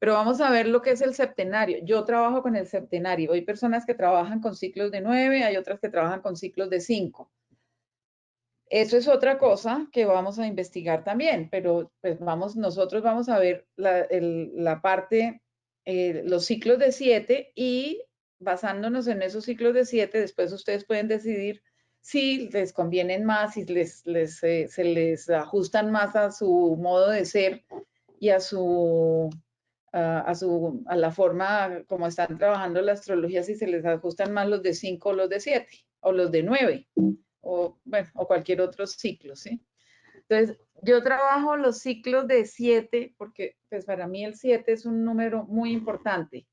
Pero vamos a ver lo que es el septenario. Yo trabajo con el septenario. Hay personas que trabajan con ciclos de 9, hay otras que trabajan con ciclos de 5. Eso es otra cosa que vamos a investigar también, pero pues nosotros vamos a ver la parte, los ciclos de 7 y basándonos en esos ciclos de 7, después ustedes pueden decidir si les convienen más, si se les ajustan más a su modo de ser y a la forma como están trabajando la astrología, si se les ajustan más los de 5 o los de 7 o los de 9 o, bueno, o cualquier otro ciclo, ¿sí? Entonces, yo trabajo los ciclos de 7 porque pues para mí el 7 es un número muy importante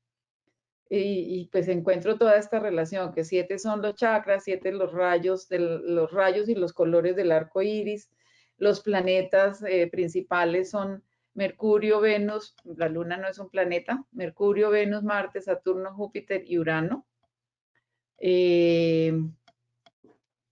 y pues encuentro toda esta relación, que 7 son los chakras, 7 los rayos y los colores del arco iris, los planetas principales son Mercurio, Venus, la luna no es un planeta, Mercurio, Venus, Marte, Saturno, Júpiter y Urano.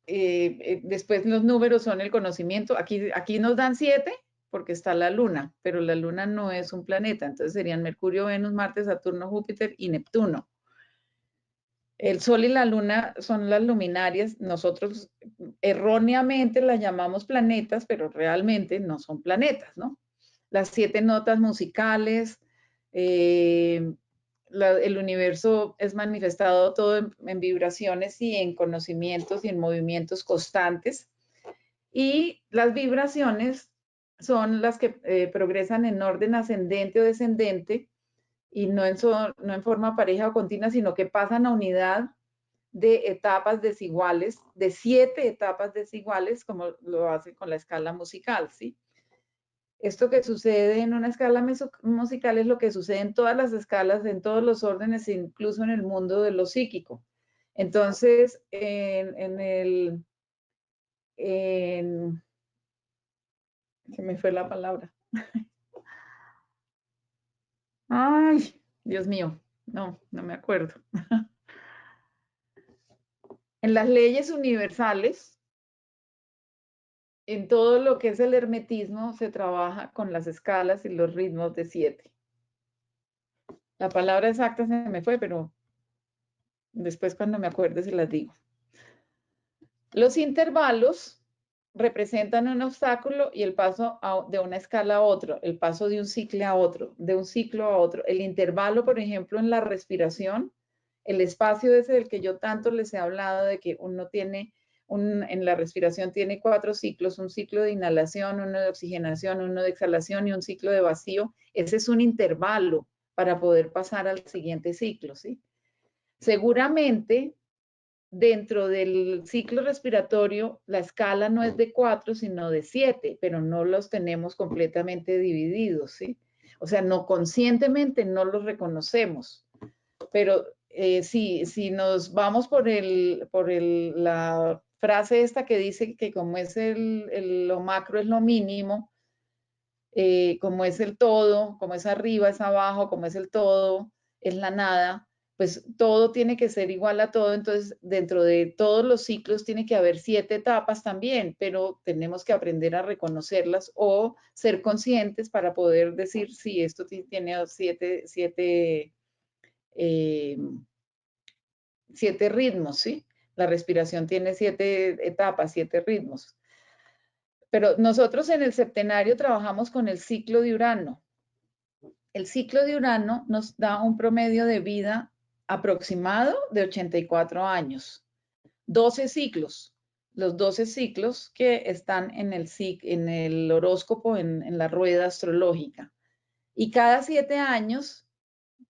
Después los números son el conocimiento. Aquí nos dan 7 porque está la luna, pero la luna no es un planeta, entonces serían Mercurio, Venus, Marte, Saturno, Júpiter y Neptuno. El Sol y la Luna son las luminarias. Nosotros erróneamente las llamamos planetas, pero realmente no son planetas, ¿no? Las 7 notas musicales, el universo es manifestado todo en vibraciones y en conocimientos y en movimientos constantes. Y las vibraciones son las que progresan en orden ascendente o descendente y no en forma pareja o continua, sino que pasan a unidad de etapas desiguales, de 7 etapas desiguales, como lo hace con la escala musical, ¿sí? Esto que sucede en una escala musical es lo que sucede en todas las escalas, en todos los órdenes, incluso en el mundo de lo psíquico. Entonces, se me fue la palabra. Ay, Dios mío, no me acuerdo. En las leyes universales, en todo lo que es el hermetismo, se trabaja con las escalas y los ritmos de 7. La palabra exacta se me fue, pero después cuando me acuerde se las digo. Los intervalos representan un obstáculo y el paso de una escala a otro, el paso de un ciclo a otro, de un ciclo a otro. El intervalo, por ejemplo, en la respiración, el espacio ese del que yo tanto les he hablado, de que uno tiene, en la respiración tiene 4 ciclos, un ciclo de inhalación, uno de oxigenación, uno de exhalación y un ciclo de vacío. Ese es un intervalo para poder pasar al siguiente ciclo, ¿sí? Seguramente dentro del ciclo respiratorio, la escala no es de 4, sino de 7, pero no los tenemos completamente divididos, ¿sí? O sea, no conscientemente no los reconocemos, pero si nos vamos por la frase esta que dice que como es lo macro es lo mínimo, como es el todo, como es arriba es abajo, como es el todo es la nada, pues todo tiene que ser igual a todo, entonces dentro de todos los ciclos tiene que haber 7 etapas también, pero tenemos que aprender a reconocerlas o ser conscientes para poder decir si esto tiene 7 ritmos, ¿sí? La respiración tiene 7 etapas, 7 ritmos. Pero nosotros en el septenario trabajamos con el ciclo de Urano. El ciclo de Urano nos da un promedio de vida aproximado de 84 años. 12 ciclos. Los 12 ciclos que están en el horóscopo, en la rueda astrológica. Y cada 7 años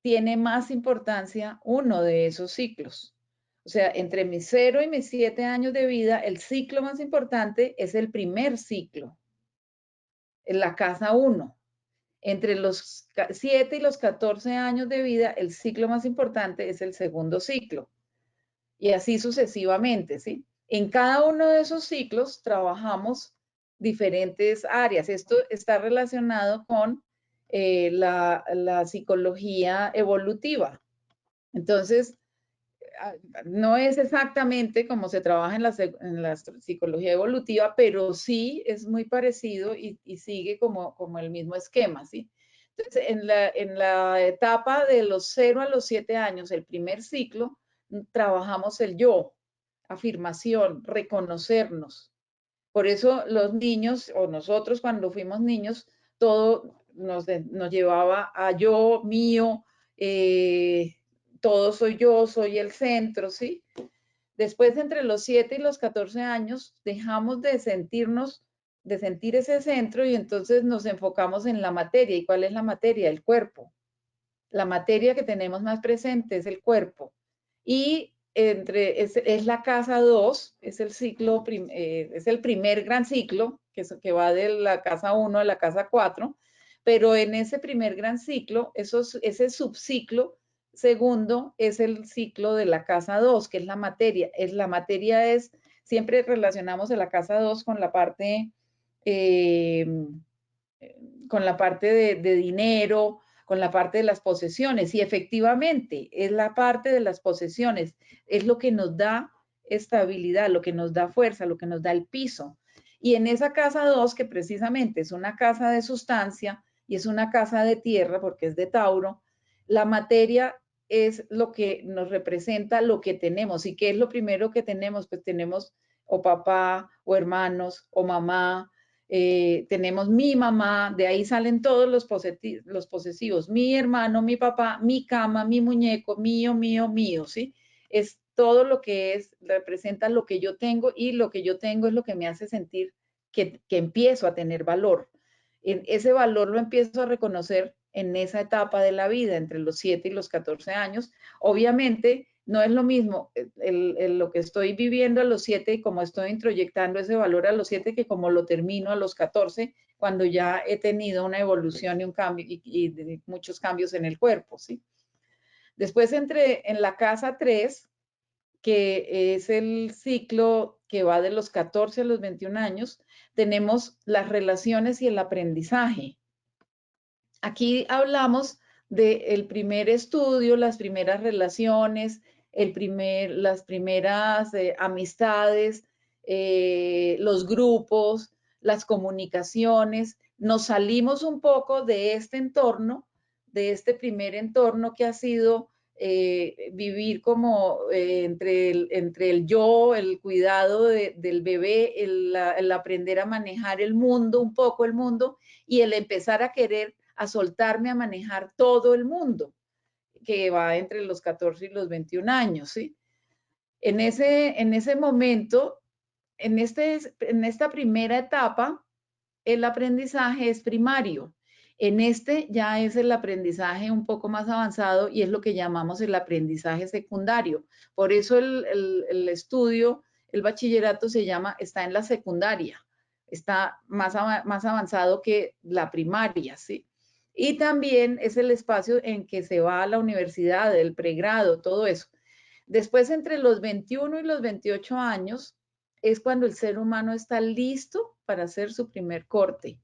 tiene más importancia uno de esos ciclos. O sea, entre mis 0 y mis 7 años de vida, el ciclo más importante es el primer ciclo, en la casa 1. Entre los 7 y los 14 años de vida, el ciclo más importante es el segundo ciclo. Y así sucesivamente, ¿sí? En cada uno de esos ciclos trabajamos diferentes áreas. Esto está relacionado con la psicología evolutiva. Entonces, no es exactamente como se trabaja en la psicología evolutiva, pero sí es muy parecido y sigue como el mismo esquema, ¿sí? Entonces, en la etapa de los 0 a los 7 años, el primer ciclo, trabajamos el yo, afirmación, reconocernos. Por eso los niños, o nosotros cuando fuimos niños, todo nos llevaba a yo, mío, todo soy yo, soy el centro, ¿sí? Después, entre los 7 y los 14 años, dejamos de sentirnos, de sentir ese centro y entonces nos enfocamos en la materia. ¿Y cuál es la materia? El cuerpo. La materia que tenemos más presente es el cuerpo. Y es la casa 2, es el ciclo, es el primer gran ciclo, que va de la casa 1 a la casa 4, pero en ese primer gran ciclo, ese subciclo segundo es el ciclo de la casa 2, que es la materia. Siempre relacionamos a la casa 2 eh, con la parte de dinero, con la parte de las posesiones. Y efectivamente, es la parte de las posesiones, es lo que nos da estabilidad, lo que nos da fuerza, lo que nos da el piso. Y en esa casa 2, que precisamente es una casa de sustancia y es una casa de tierra, porque es de Tauro, la materia es lo que nos representa lo que tenemos. ¿Y qué es lo primero que tenemos? Pues tenemos o papá, o hermanos, o mamá, tenemos mi mamá, de ahí salen todos los posesivos, mi hermano, mi papá, mi cama, mi muñeco, mío, mío, mío, ¿sí? Es todo lo que representa lo que yo tengo y lo que yo tengo es lo que me hace sentir que empiezo a tener valor. Ese valor lo empiezo a reconocer en esa etapa de la vida, entre los 7 y los 14 años. Obviamente, no es lo mismo lo que estoy viviendo a los 7 y como estoy introyectando ese valor a los 7 que como lo termino a los 14, cuando ya he tenido una evolución y un cambio y muchos cambios en el cuerpo, ¿sí? Después entré en la casa 3, que es el ciclo que va de los 14 a los 21 años, tenemos las relaciones y el aprendizaje. Aquí hablamos del primer estudio, las primeras relaciones, las primeras amistades, los grupos, las comunicaciones. Nos salimos un poco de este entorno, de este primer entorno que ha sido vivir como entre el yo, el cuidado del bebé, el aprender a manejar el mundo, un poco el mundo, y el empezar a querer a soltarme a manejar todo el mundo, que va entre los 14 y los 21 años, ¿sí? En ese momento, en esta primera etapa, el aprendizaje es primario. En este ya es el aprendizaje un poco más avanzado y es lo que llamamos el aprendizaje secundario. Por eso el estudio, el bachillerato está en la secundaria, está más avanzado que la primaria, ¿sí? Y también es el espacio en que se va a la universidad, el pregrado, todo eso. Después, entre los 21 y los 28 años, es cuando el ser humano está listo para hacer su primer corte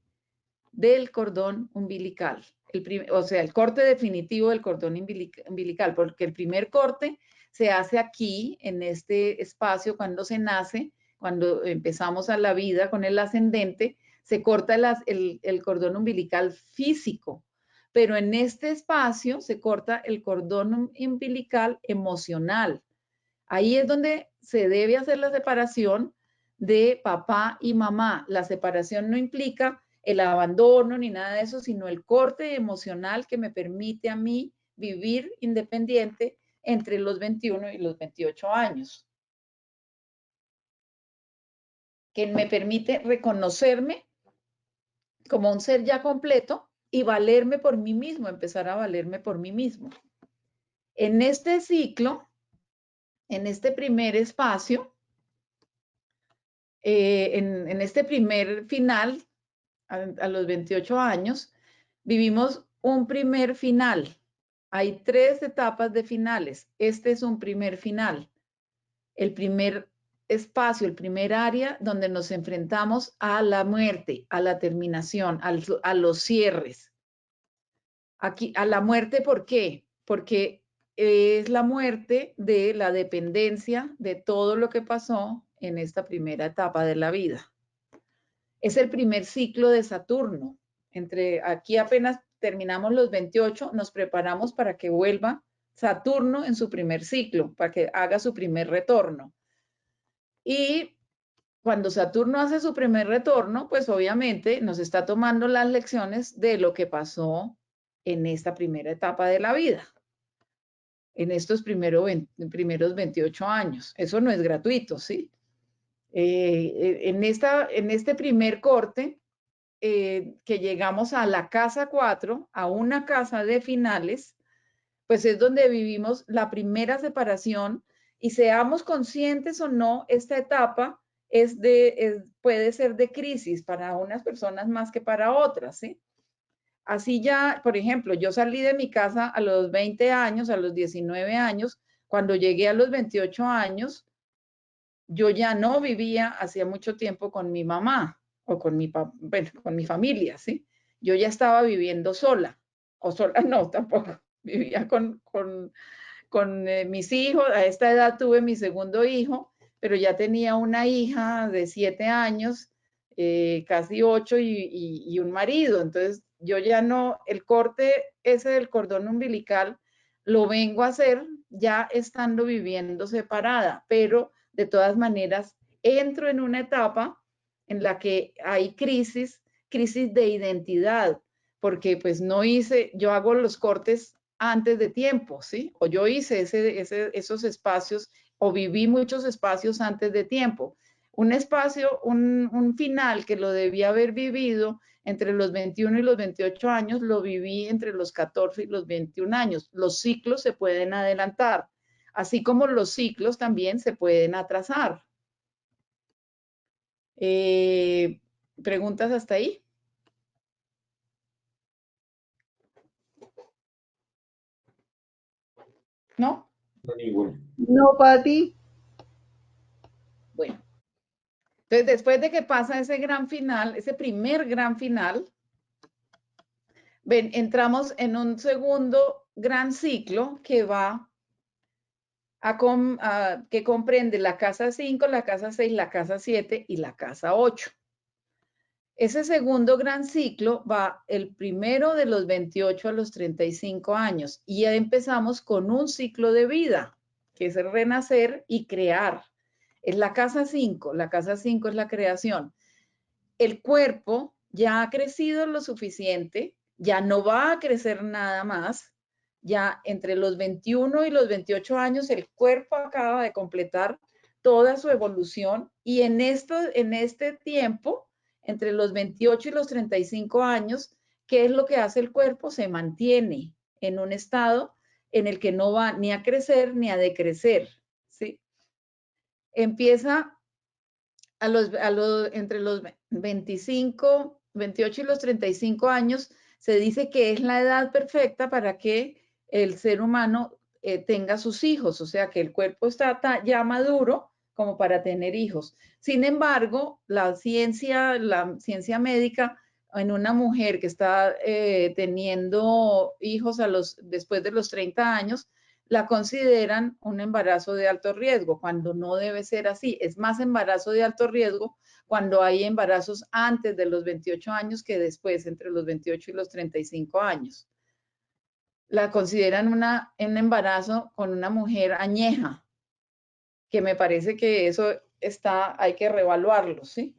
del cordón umbilical. O sea, el corte definitivo del cordón umbilical, porque el primer corte se hace aquí, en este espacio, cuando se nace, cuando empezamos a la vida con el ascendente, se corta el cordón umbilical físico, pero en este espacio se corta el cordón umbilical emocional. Ahí es donde se debe hacer la separación de papá y mamá. La separación no implica el abandono ni nada de eso, sino el corte emocional que me permite a mí vivir independiente entre los 21 y los 28 años, que me permite reconocerme como un ser ya completo y valerme por mí mismo, empezar a valerme por mí mismo. En este ciclo, en este primer espacio, en este primer final, a los 28 años, vivimos un primer final. Hay 3 etapas de finales. Este es un primer final. El primer espacio, el primer área donde nos enfrentamos a la muerte, a la terminación, a los cierres. Aquí, a la muerte, ¿por qué? Porque es la muerte de la dependencia de todo lo que pasó en esta primera etapa de la vida. Es el primer ciclo de Saturno. Aquí apenas terminamos los 28, nos preparamos para que vuelva Saturno en su primer ciclo, para que haga su primer retorno. Y cuando Saturno hace su primer retorno, pues obviamente nos está tomando las lecciones de lo que pasó en esta primera etapa de la vida, en estos primeros 28 años. Eso no es gratuito, ¿sí? En este primer corte, que llegamos a la casa 4, a una casa de finales, pues es donde vivimos la primera separación y seamos conscientes o no, esta etapa puede ser de crisis para unas personas más que para otras, ¿sí? Así ya, por ejemplo, yo salí de mi casa a los 20 años, a los 19 años, cuando llegué a los 28 años, yo ya no vivía hacía mucho tiempo con mi mamá o con bueno, con mi familia, ¿sí? Yo ya estaba viviendo sola, o sola no, tampoco, vivía con mis hijos. A esta edad tuve mi segundo hijo, pero ya tenía una hija de 7 años, casi 8 y un marido. Entonces yo ya no, el corte ese del cordón umbilical lo vengo a hacer ya estando viviendo separada, pero de todas maneras entro en una etapa en la que hay crisis de identidad, porque pues no hice, yo hago los cortes antes de tiempo, ¿sí? O yo hice esos espacios o viví muchos espacios antes de tiempo. Un espacio, un final que lo debía haber vivido entre los 21 y los 28 años, lo viví entre los 14 y los 21 años. Los ciclos se pueden adelantar, así como los ciclos también se pueden atrasar. ¿Preguntas hasta ahí? ¿No? No, ninguno. No, Pati. Bueno. Entonces, después de que pasa ese gran final, ese primer gran final, entramos en un segundo gran ciclo que va que comprende la casa 5, la casa 6, la casa 7 y la casa 8. Ese segundo gran ciclo va el primero de los 28 a los 35 años y ya empezamos con un ciclo de vida, que es el renacer y crear. Es la casa 5 es la creación. El cuerpo ya ha crecido lo suficiente, ya no va a crecer nada más, ya entre los 21 y los 28 años el cuerpo acaba de completar toda su evolución y en este tiempo, entre los 28 y los 35 años, ¿qué es lo que hace el cuerpo? Se mantiene en un estado en el que no va ni a crecer ni a decrecer, ¿sí? Empieza entre los 25, 28 y los 35 años, se dice que es la edad perfecta para que el ser humano tenga sus hijos, o sea que el cuerpo está ya maduro como para tener hijos. Sin embargo, la ciencia médica en una mujer que está teniendo hijos después de los 30 años, la consideran un embarazo de alto riesgo, cuando no debe ser así. Es más embarazo de alto riesgo cuando hay embarazos antes de los 28 años que después, entre los 28 y los 35 años. La consideran un embarazo con una mujer añeja, que me parece que eso hay que reevaluarlo, ¿sí?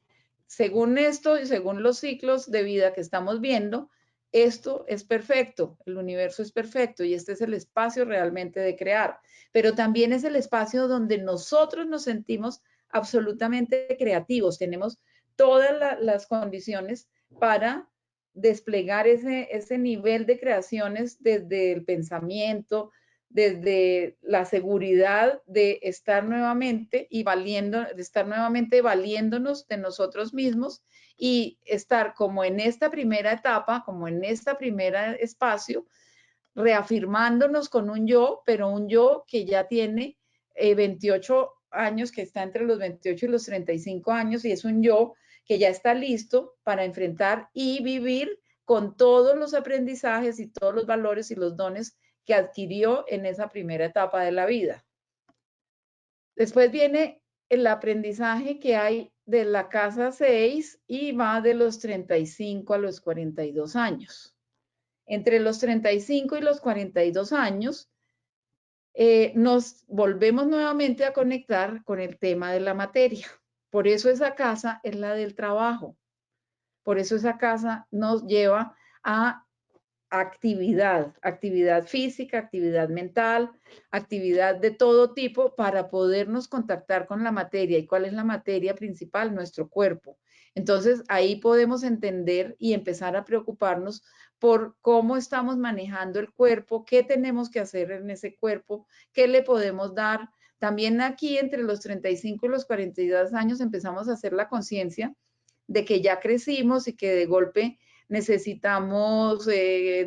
Según esto y según los ciclos de vida que estamos viendo, esto es perfecto, el universo es perfecto y este es el espacio realmente de crear, pero también es el espacio donde nosotros nos sentimos absolutamente creativos, tenemos todas las condiciones para desplegar ese nivel de creaciones desde el pensamiento, desde la seguridad de estar nuevamente valiéndonos de nosotros mismos y estar como en esta primera etapa, como en esta primera espacio, reafirmándonos con un yo, pero un yo que ya tiene 28 años, que está entre los 28 y los 35 años, y es un yo que ya está listo para enfrentar y vivir con todos los aprendizajes y todos los valores y los dones que adquirió en esa primera etapa de la vida. Después viene el aprendizaje que hay de la casa 6 y va de los 35 a los 42 años. Entre los 35 y los 42 años, nos volvemos nuevamente a conectar con el tema de la materia. Por eso esa casa es la del trabajo. Por eso esa casa nos lleva a actividad física, actividad mental, actividad de todo tipo para podernos contactar con la materia. ¿Y cuál es la materia principal? Nuestro cuerpo. Entonces ahí podemos entender y empezar a preocuparnos por cómo estamos manejando el cuerpo, qué tenemos que hacer en ese cuerpo, qué le podemos dar. También aquí entre los 35 y los 42 años empezamos a hacer la conciencia de que ya crecimos y que de golpe necesitamos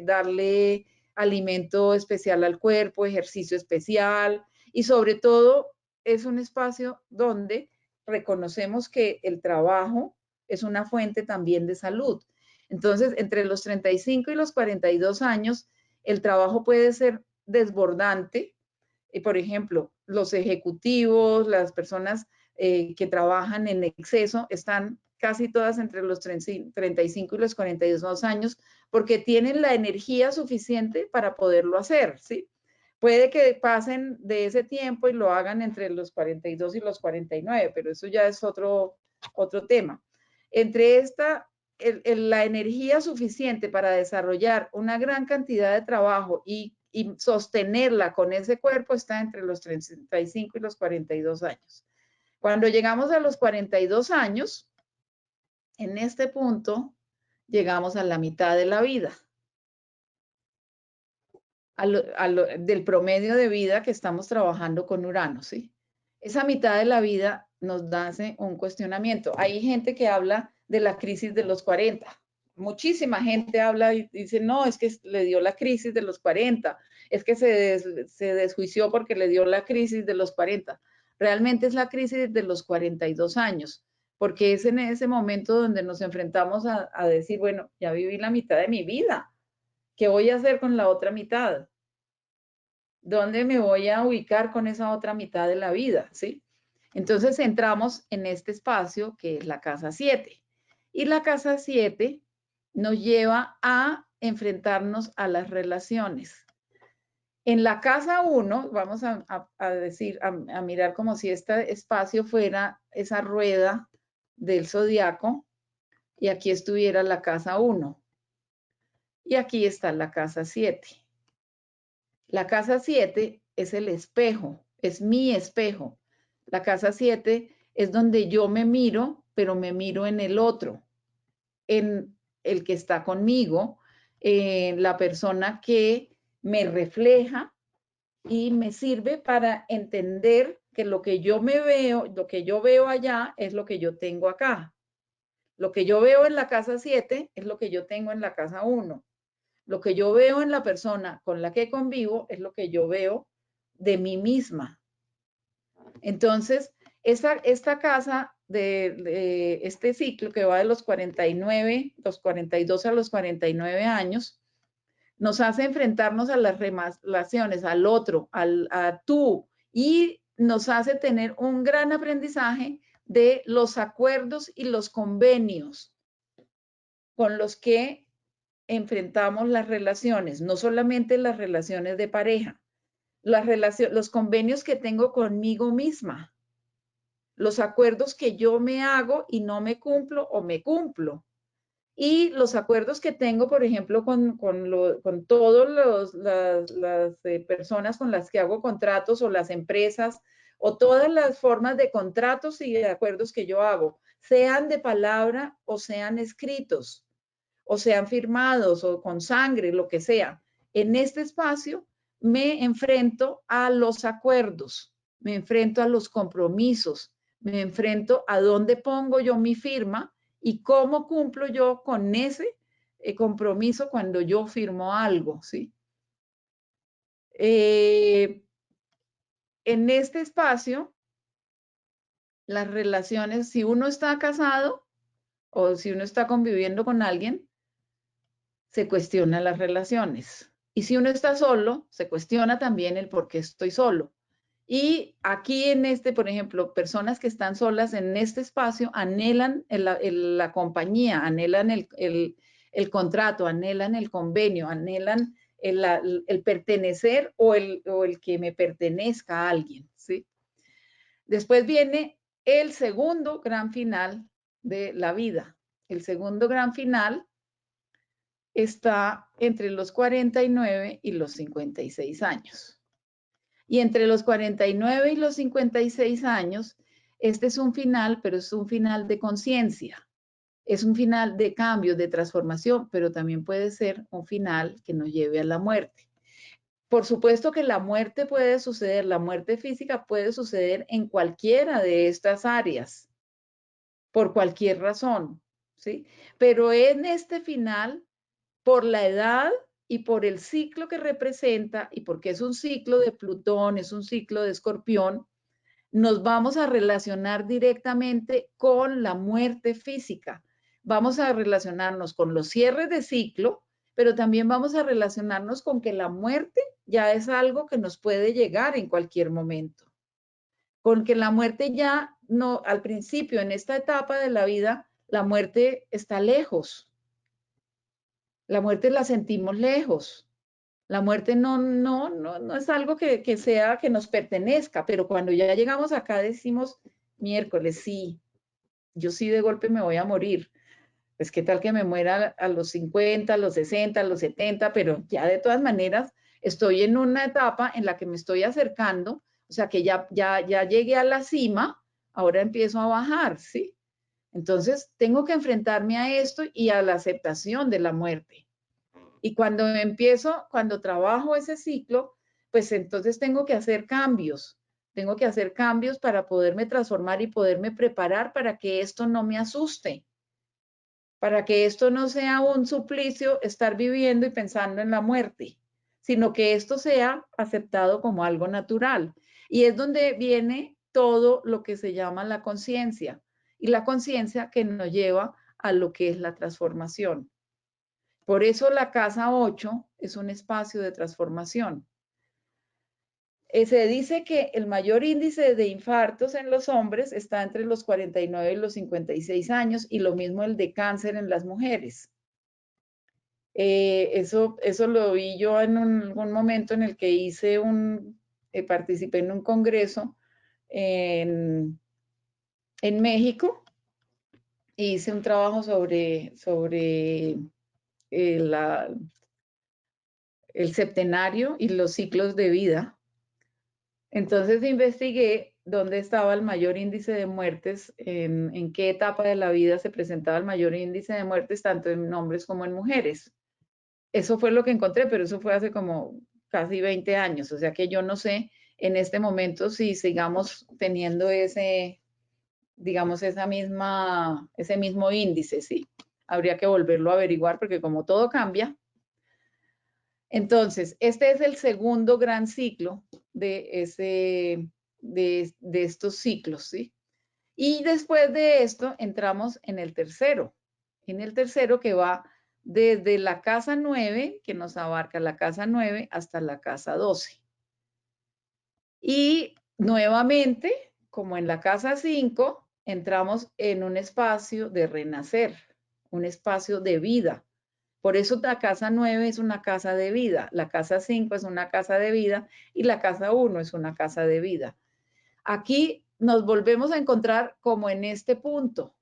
darle alimento especial al cuerpo, ejercicio especial y sobre todo es un espacio donde reconocemos que el trabajo es una fuente también de salud. Entonces, entre los 35 y los 42 años, el trabajo puede ser desbordante. Por ejemplo, los ejecutivos, las personas que trabajan en exceso, están casi todas entre los 35 y los 42 años, porque tienen la energía suficiente para poderlo hacer, ¿sí? Puede que pasen de ese tiempo y lo hagan entre los 42 y los 49, pero eso ya es otro tema. Entre la energía suficiente para desarrollar una gran cantidad de trabajo y sostenerla con ese cuerpo está entre los 35 y los 42 años. Cuando llegamos a los 42 años, en este punto, llegamos a la mitad de la vida, del promedio de vida que estamos trabajando con Urano, ¿sí? Esa mitad de la vida nos hace un cuestionamiento. Hay gente que habla de la crisis de los 40. Muchísima gente habla y dice, no, es que le dio la crisis de los 40, es que se desjuició porque le dio la crisis de los 40. Realmente es la crisis de los 42 años, porque es en ese momento donde nos enfrentamos a decir, bueno, ya viví la mitad de mi vida, ¿qué voy a hacer con la otra mitad? ¿Dónde me voy a ubicar con esa otra mitad de la vida? ¿Sí? Entonces entramos en este espacio que es la casa 7. Y la casa 7 nos lleva a enfrentarnos a las relaciones. En la casa 1, vamos a decir, a mirar como si este espacio fuera esa rueda del zodiaco y aquí estuviera la casa 1. Y aquí está la casa 7. La casa 7 es el espejo, es mi espejo. La casa 7 es donde yo me miro, pero me miro en el otro, en el que está conmigo, la persona que me refleja y me sirve para entender que lo que yo me veo, lo que yo veo allá es lo que yo tengo acá. Lo que yo veo en la casa 7 es lo que yo tengo en la casa 1. Lo que yo veo en la persona con la que convivo es lo que yo veo de mí misma. Entonces, esta casa de este ciclo que va de los 49, los 42 a los 49 años, nos hace enfrentarnos a las relaciones, al otro, a tú, y nos hace tener un gran aprendizaje de los acuerdos y los convenios con los que enfrentamos las relaciones, no solamente las relaciones de pareja, los convenios que tengo conmigo misma, los acuerdos que yo me hago y no me cumplo o me cumplo. Y los acuerdos que tengo, por ejemplo, con todas las personas con las que hago contratos o las empresas o todas las formas de contratos y de acuerdos que yo hago, sean de palabra o sean escritos o sean firmados o con sangre, lo que sea. En este espacio me enfrento a los acuerdos, me enfrento a los compromisos, me enfrento a dónde pongo yo mi firma y cómo cumplo yo con ese compromiso cuando yo firmo algo, ¿sí? En este espacio, las relaciones, si uno está casado o si uno está conviviendo con alguien, se cuestiona las relaciones. Y si uno está solo, se cuestiona también el por qué estoy solo. Y aquí en este, por ejemplo, personas que están solas en este espacio anhelan la compañía, anhelan el contrato, anhelan el convenio, anhelan el pertenecer o el que me pertenezca a alguien, ¿sí? Después viene el segundo gran final de la vida. El segundo gran final está entre los 49 y los 56 años. Y entre los 49 y los 56 años, este es un final, pero es un final de conciencia. Es un final de cambio, de transformación, pero también puede ser un final que nos lleve a la muerte. Por supuesto que la muerte puede suceder, la muerte física puede suceder en cualquiera de estas áreas, por cualquier razón, ¿sí? Pero en este final, por la edad y por el ciclo que representa, y porque es un ciclo de Plutón, es un ciclo de Escorpión, nos vamos a relacionar directamente con la muerte física. Vamos a relacionarnos con los cierres de ciclo, pero también vamos a relacionarnos con que la muerte ya es algo que nos puede llegar en cualquier momento. Con que la muerte ya no, al principio, en esta etapa de la vida, la muerte está lejos. La muerte la sentimos lejos. La muerte no es algo que sea, que nos pertenezca, pero cuando ya llegamos acá decimos, miércoles, sí, yo sí de golpe me voy a morir. Pues qué tal que me muera a los 50, a los 60, a los 70, pero ya de todas maneras estoy en una etapa en la que me estoy acercando, o sea que ya llegué a la cima, ahora empiezo a bajar, ¿sí? Entonces tengo que enfrentarme a esto y a la aceptación de la muerte. Y cuando empiezo, cuando trabajo ese ciclo, pues entonces tengo que hacer cambios. Tengo que hacer cambios para poderme transformar y poderme preparar para que esto no me asuste, para que esto no sea un suplicio estar viviendo y pensando en la muerte, sino que esto sea aceptado como algo natural. Y es donde viene todo lo que se llama la conciencia, y la conciencia que nos lleva a lo que es la transformación. Por eso la casa 8 es un espacio de transformación. Se dice que el mayor índice de infartos en los hombres está entre los 49 y los 56 años y lo mismo el de cáncer en las mujeres. Eso lo vi yo en algún momento en el que participé en un congreso en México. Hice un trabajo sobre el septenario y los ciclos de vida. Entonces investigué dónde estaba el mayor índice de muertes, en qué etapa de la vida se presentaba el mayor índice de muertes, tanto en hombres como en mujeres. Eso fue lo que encontré, pero eso fue hace como casi 20 años, o sea que yo no sé en este momento si sigamos teniendo digamos, ese mismo índice, sí. Habría que volverlo a averiguar porque como todo cambia. Entonces, este es el segundo gran ciclo de estos ciclos, ¿sí? Y después de esto entramos en el tercero que va desde la casa 9, que nos abarca la casa 9 hasta la casa 12. Y nuevamente, como en la casa 5, entramos en un espacio de renacer, un espacio de vida. Por eso la casa 9 es una casa de vida, la casa 5 es una casa de vida y la casa 1 es una casa de vida. Aquí nos volvemos a encontrar como en este punto,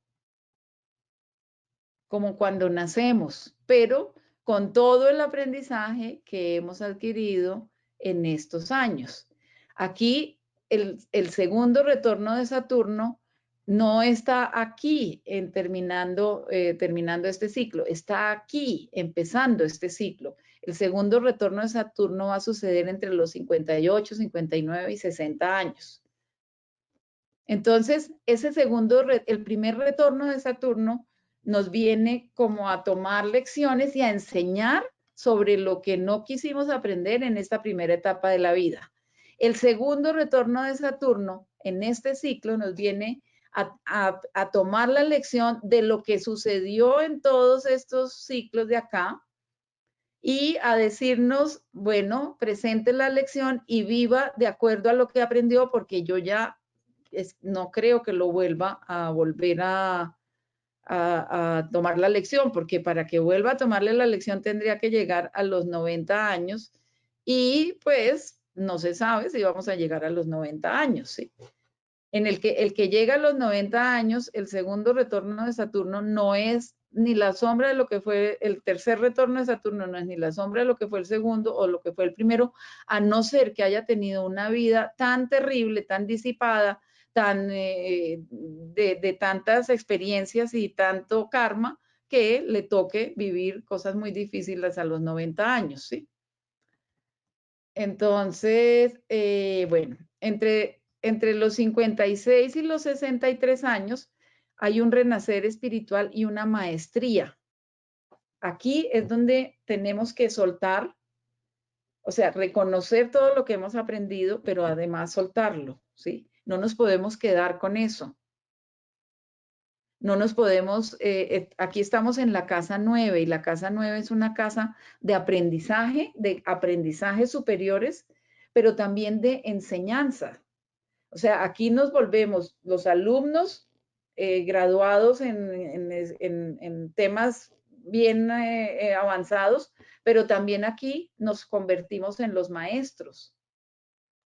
como cuando nacemos, pero con todo el aprendizaje que hemos adquirido en estos años. Aquí el segundo retorno de Saturno no está aquí terminando este ciclo, está aquí empezando este ciclo. El segundo retorno de Saturno va a suceder entre los 58, 59 y 60 años. Entonces, el primer retorno de Saturno nos viene como a tomar lecciones y a enseñar sobre lo que no quisimos aprender en esta primera etapa de la vida. El segundo retorno de Saturno en este ciclo nos viene a tomar la lección de lo que sucedió en todos estos ciclos de acá y a decirnos, bueno, presente la lección y viva de acuerdo a lo que aprendió, porque yo ya no creo que lo vuelva a volver a a tomar la lección, porque para que vuelva a tomarle la lección tendría que llegar a los 90 años y pues no se sabe si vamos a llegar a los 90 años, ¿sí? En el que llega a los 90 años, el segundo retorno de Saturno no es ni la sombra de lo que fue el tercer retorno de Saturno, no es ni la sombra de lo que fue el segundo o lo que fue el primero, a no ser que haya tenido una vida tan terrible, tan disipada, tan de tantas experiencias y tanto karma que le toque vivir cosas muy difíciles a los 90 años, ¿sí? Entonces, bueno, entre los 56 y los 63 años hay un renacer espiritual y una maestría. Aquí es donde tenemos que soltar, o sea, reconocer todo lo que hemos aprendido, pero además soltarlo, ¿sí? No nos podemos quedar con eso. No nos podemos, aquí estamos en la casa 9 y la casa 9 es una casa de aprendizajes superiores, pero también de enseñanza. O sea, aquí nos volvemos los alumnos graduados en temas bien avanzados, pero también aquí nos convertimos en los maestros,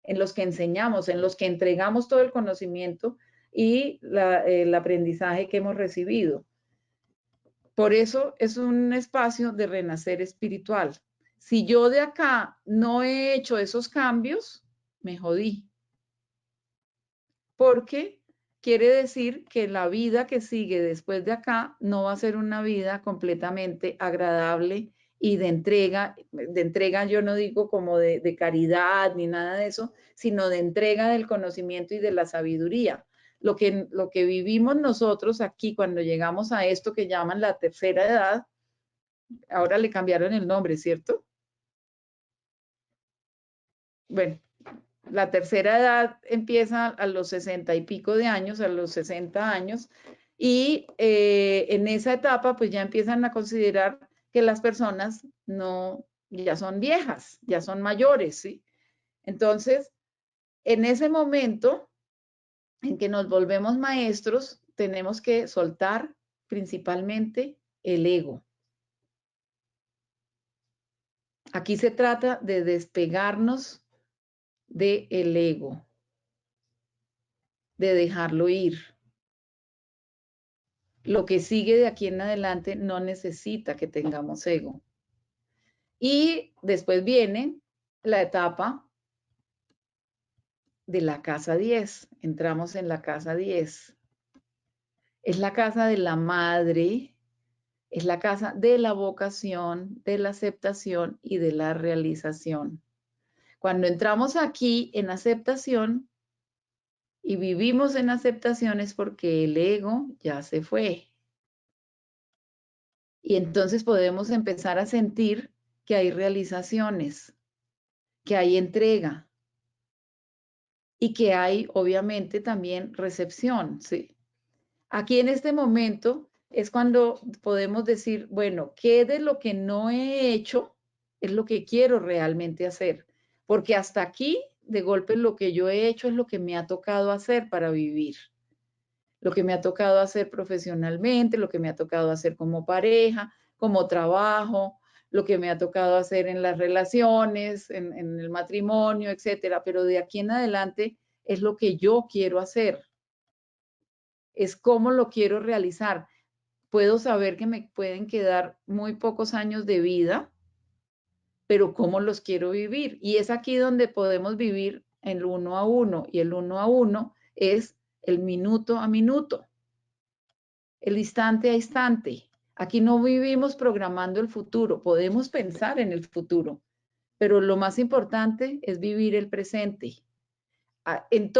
en los que enseñamos, en los que entregamos todo el conocimiento y el aprendizaje que hemos recibido. Por eso es un espacio de renacer espiritual. Si yo de acá no he hecho esos cambios, me jodí. Porque quiere decir que la vida que sigue después de acá no va a ser una vida completamente agradable y de entrega yo no digo como de caridad ni nada de eso, sino de entrega del conocimiento y de la sabiduría. Lo que vivimos nosotros aquí cuando llegamos a esto que llaman la tercera edad, ahora le cambiaron el nombre, ¿cierto? Bueno, la tercera edad empieza a los 60 y pico de años, a los 60 años, y en esa etapa pues ya empiezan a considerar que las personas no, ya son viejas, ya son mayores, ¿sí? Entonces, en ese momento en que nos volvemos maestros, tenemos que soltar principalmente el ego. Aquí se trata de despegarnos del ego, de dejarlo ir. Lo que sigue de aquí en adelante no necesita que tengamos ego. Y después viene la etapa de la casa 10. Entramos en la casa 10. Es la casa de la madre, es la casa de la vocación, de la aceptación y de la realización. Cuando entramos aquí en aceptación y vivimos en aceptación es porque el ego ya se fue. Y entonces podemos empezar a sentir que hay realizaciones, que hay entrega y que hay obviamente también recepción, ¿sí? Aquí en este momento es cuando podemos decir, bueno, ¿qué de lo que no he hecho es lo que quiero realmente hacer? Porque hasta aquí, de golpe, lo que yo he hecho es lo que me ha tocado hacer para vivir, lo que me ha tocado hacer profesionalmente, lo que me ha tocado hacer como pareja, como trabajo, lo que me ha tocado hacer en las relaciones, en el matrimonio, etcétera. Pero de aquí en adelante es lo que yo quiero hacer, es cómo lo quiero realizar. Puedo saber que me pueden quedar muy pocos años de vida, pero cómo los quiero vivir. Y es aquí donde podemos vivir el uno a uno, y el uno a uno es el minuto a minuto, el instante a instante. Aquí no vivimos programando el futuro, podemos pensar en el futuro, pero lo más importante es vivir el presente. El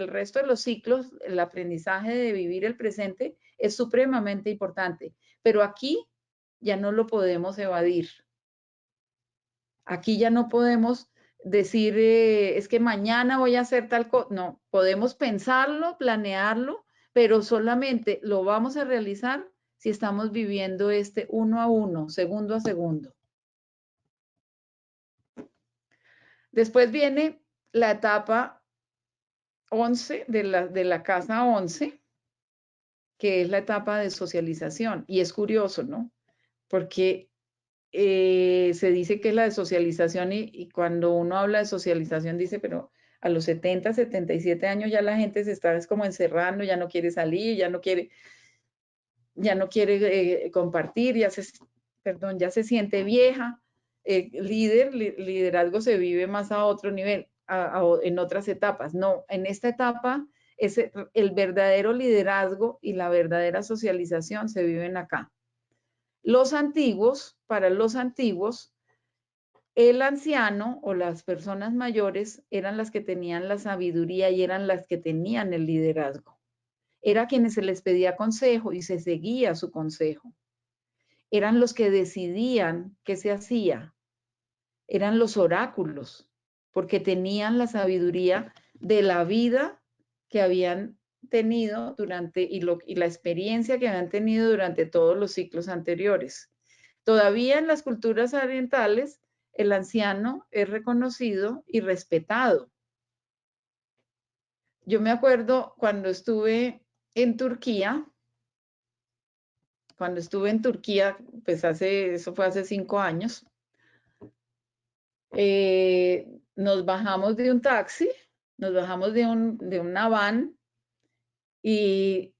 resto de los ciclos, el aprendizaje de vivir el presente es supremamente importante, pero aquí ya no lo podemos evadir. Aquí ya no podemos decir, es que mañana voy a hacer tal cosa. No, podemos pensarlo, planearlo, pero solamente lo vamos a realizar si estamos viviendo este uno a uno, segundo a segundo. Después viene la etapa 11 de la casa 11, que es la etapa de socialización. Y es curioso, ¿no? Porque se dice que es la de socialización y cuando uno habla de socialización dice, pero a los 70, 77 años ya la gente se está como encerrando, ya no quiere salir, ya no quiere compartir, perdón, ya se siente vieja. Liderazgo se vive más a otro nivel, en otras etapas. No, en esta etapa es el verdadero liderazgo y la verdadera socialización se viven acá. Los antiguos, para los antiguos, el anciano o las personas mayores eran las que tenían la sabiduría y eran las que tenían el liderazgo. Era quienes se les pedía consejo y se seguía su consejo. Eran los que decidían qué se hacía. Eran los oráculos, porque tenían la sabiduría de la vida que habían tenido y la experiencia que habían tenido durante todos los ciclos anteriores. Todavía en las culturas orientales, el anciano es reconocido y respetado. Yo me acuerdo cuando estuve en Turquía, pues eso fue hace 5 años, nos bajamos de un taxi, nos bajamos de una van y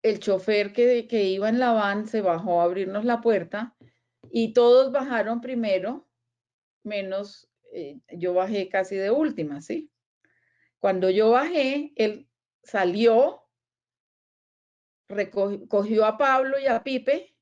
el chofer que iba en la van se bajó a abrirnos la puerta y todos bajaron primero, menos yo bajé casi de última, ¿sí? Cuando yo bajé, él salió, cogió a Pablo y a Pipe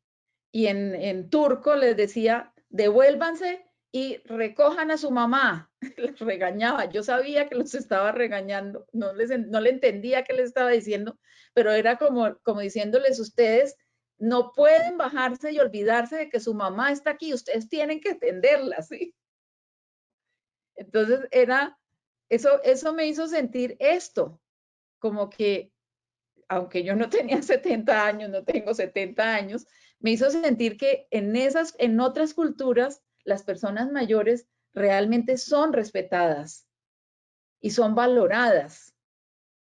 y en turco les decía, devuélvanse y recojan a su mamá. Les regañaba. Yo sabía que los estaba regañando, no le entendía qué les estaba diciendo, pero era como diciéndoles ustedes, no pueden bajarse y olvidarse de que su mamá está aquí, ustedes tienen que atenderla, ¿sí? Entonces eso me hizo sentir esto, como que aunque yo no tenía 70 años, no tengo 70 años, me hizo sentir que en otras culturas, las personas mayores realmente son respetadas y son valoradas.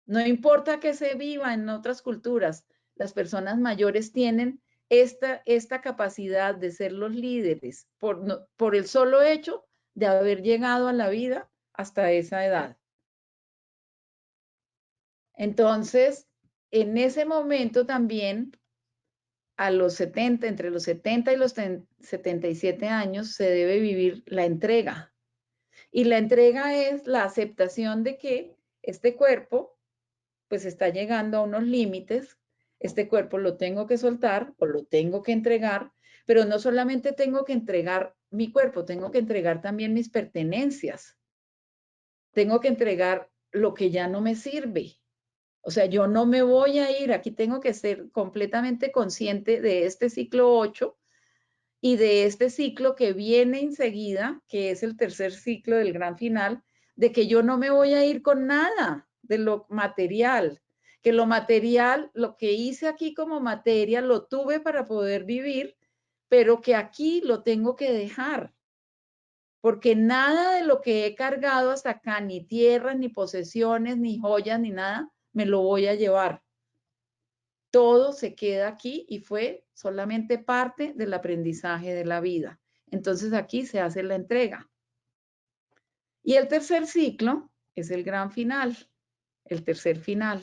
No importa que se viva en otras culturas, las personas mayores tienen esta capacidad de ser los líderes por el solo hecho de haber llegado a la vida hasta esa edad. Entonces, en ese momento también entre los 70 y los 77 años se debe vivir la entrega. Y la entrega es la aceptación de que este cuerpo pues está llegando a unos límites, este cuerpo lo tengo que soltar o lo tengo que entregar, pero no solamente tengo que entregar mi cuerpo, tengo que entregar también mis pertenencias, tengo que entregar lo que ya no me sirve. O sea, yo no me voy a ir, aquí tengo que ser completamente consciente de este ciclo 8 y de este ciclo que viene enseguida, que es el tercer ciclo del gran final, de que yo no me voy a ir con nada de lo material, que lo material, lo que hice aquí como materia, lo tuve para poder vivir, pero que aquí lo tengo que dejar, porque nada de lo que he cargado hasta acá, ni tierras, ni posesiones, ni joyas, ni nada, me lo voy a llevar. Todo se queda aquí y fue solamente parte del aprendizaje de la vida. Entonces aquí se hace la entrega. Y el tercer ciclo es el gran final, el tercer final.